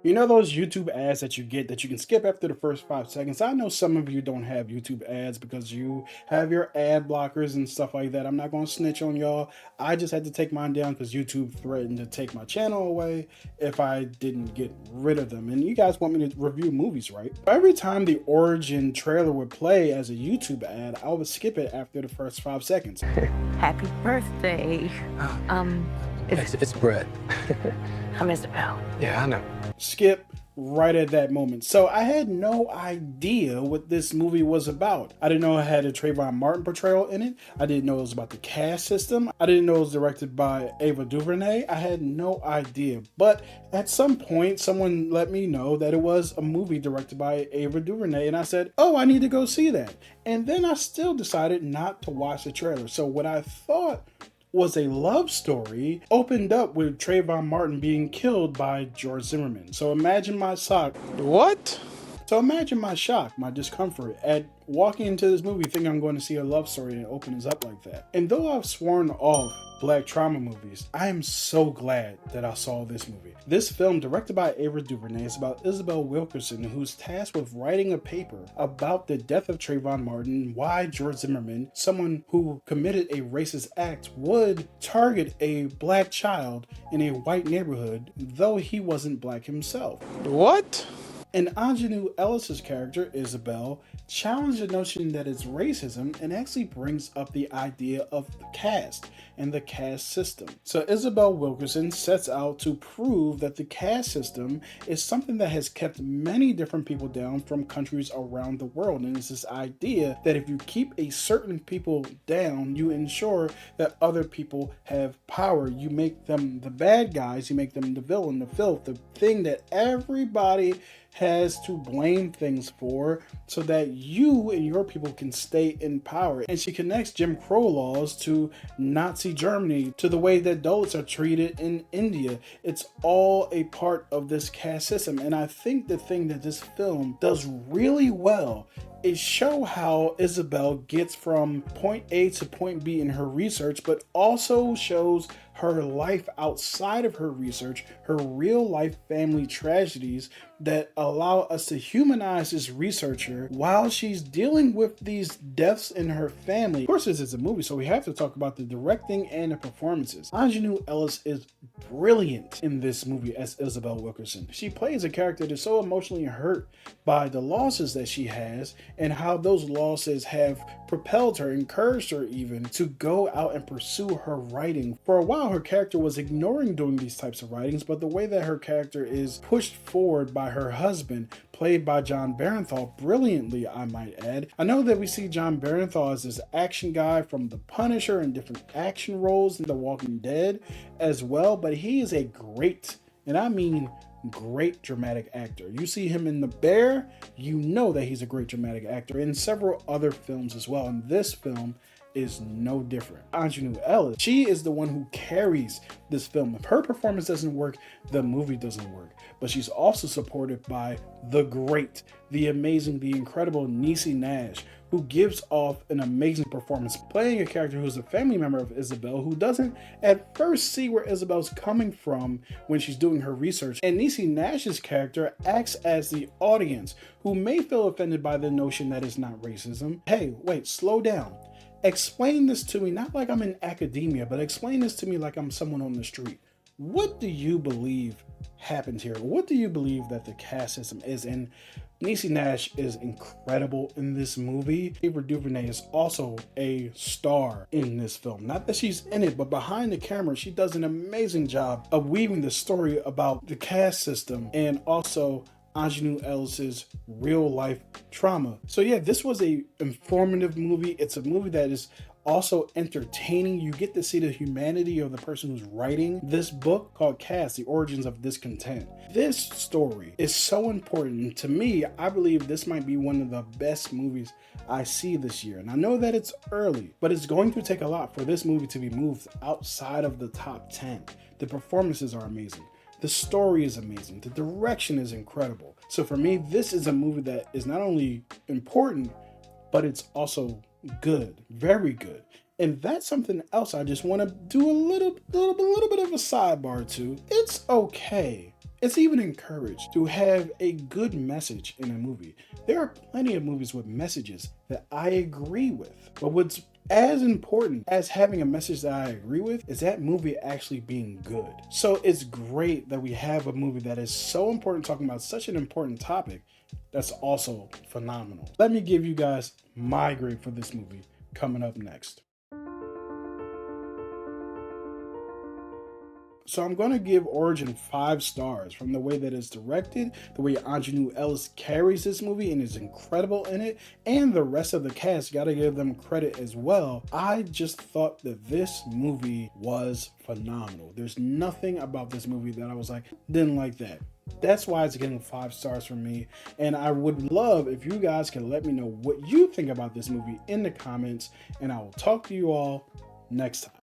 You know those YouTube ads that you get that you can skip after the first 5 seconds? I know some of you don't have YouTube ads because you have your ad blockers and stuff like that. I'm not going to snitch on y'all. I just had to take mine down because YouTube threatened to take my channel away if I didn't get rid of them. And you guys want me to review movies, right? Every time the Origin trailer would play as a YouTube ad, I would skip it after the first 5 seconds. Happy birthday. It's Brett. I'm Isabel. Yeah, I know. Skip right at that moment. So I had no idea what this movie was about. I didn't know it had a Trayvon Martin portrayal in it. I didn't know it was about the caste system. I didn't know it was directed by Ava DuVernay. I had no idea. But at some point, someone let me know that it was a movie directed by Ava DuVernay, and I said, oh, I need to go see that. And then I still decided not to watch the trailer. So what I thought was a love story opened up with Trayvon Martin being killed by George Zimmerman. So imagine my shock. What? So imagine my shock, my discomfort at walking into this movie thinking I'm going to see a love story and it opens up like that. And though I've sworn off black trauma movies, I am so glad that I saw this movie. This film, directed by Ava DuVernay, is about Isabel Wilkerson, who's tasked with writing a paper about the death of Trayvon Martin, why George Zimmerman, someone who committed a racist act, would target a black child in a white neighborhood, though he wasn't black himself. What? And Aunjanue Ellis' character, Isabel, challenged the notion that it's racism and actually brings up the idea of the caste and the caste system. So Isabel Wilkerson sets out to prove that the caste system is something that has kept many different people down from countries around the world. And it's this idea that if you keep a certain people down, you ensure that other people have power. You make them the bad guys, you make them the villain, the filth, the thing that everybody has to blame things for so that you and your people can stay in power. And she connects Jim Crow laws to Nazi Germany, to the way that adults are treated in India. It's all a part of this caste system. And I think the thing that this film does really well is show how Isabel gets from point A to point B in her research, but also shows her life outside of her research, her real life family tragedies that allow us to humanize this researcher while she's dealing with these deaths in her family. Of course, this is a movie, so we have to talk about the directing and the performances. Aunjanue Ellis is brilliant in this movie as Isabel Wilkerson. She plays a character that's so emotionally hurt by the losses that she has and how those losses have propelled her, encouraged her even, to go out and pursue her writing. For a while, her character was ignoring doing these types of writings, but the way that her character is pushed forward by her husband, played by Jon Bernthal, brilliantly, I might add. I know that we see Jon Bernthal as this action guy from The Punisher and different action roles in The Walking Dead as well, but he is a great, and I mean great, dramatic actor. You see him in The Bear, you know that he's a great dramatic actor, in several other films as well, and this film is no different. Aunjanue Ellis, she is the one who carries this film. If her performance doesn't work, the movie doesn't work. But she's also supported by the great, the amazing, the incredible Niecy Nash, who gives off an amazing performance, playing a character who's a family member of Isabel, who doesn't at first see where Isabel's coming from when she's doing her research. And Niecy Nash's character acts as the audience, who may feel offended by the notion that it's not racism. Hey, wait, slow down. Explain this to me, not like I'm in academia, but explain this to me like I'm someone on the street. What do you believe happened here? What do you believe that the caste system is? And Niecy Nash is incredible in this movie. Ava DuVernay is also a star in this film. Not that she's in it, but behind the camera, she does an amazing job of weaving the story about the caste system and also Aunjanue Ellis's real life trauma. So yeah, this was a informative movie. It's a movie that is also entertaining. You get to see the humanity of the person who's writing this book called Caste, The Origins of Discontent. This story is so important to me. I believe this might be one of the best movies I see this year. And I know that it's early, but it's going to take a lot for this movie to be moved outside of the top 10. The performances are amazing. The story is amazing. The direction is incredible. So for me, this is a movie that is not only important, but it's also good, very good. And that's something else I just want to do a little bit of a sidebar to. It's okay It's even encouraged to have a good message in a movie. There are plenty of movies with messages that I agree with, but what's as important as having a message that I agree with is that movie actually being good. So it's great that we have a movie that is so important, talking about such an important topic, that's also phenomenal. Let me give you guys my grade for this movie coming up next. So I'm going to give Origin 5 stars from the way that it's directed, the way Aunjanue Ellis carries this movie and is incredible in it, and the rest of the cast, got to give them credit as well. I just thought that this movie was phenomenal. There's nothing about this movie that I was like, didn't like that. That's why it's getting 5 stars from me, and I would love if you guys can let me know what you think about this movie in the comments, and I will talk to you all next time.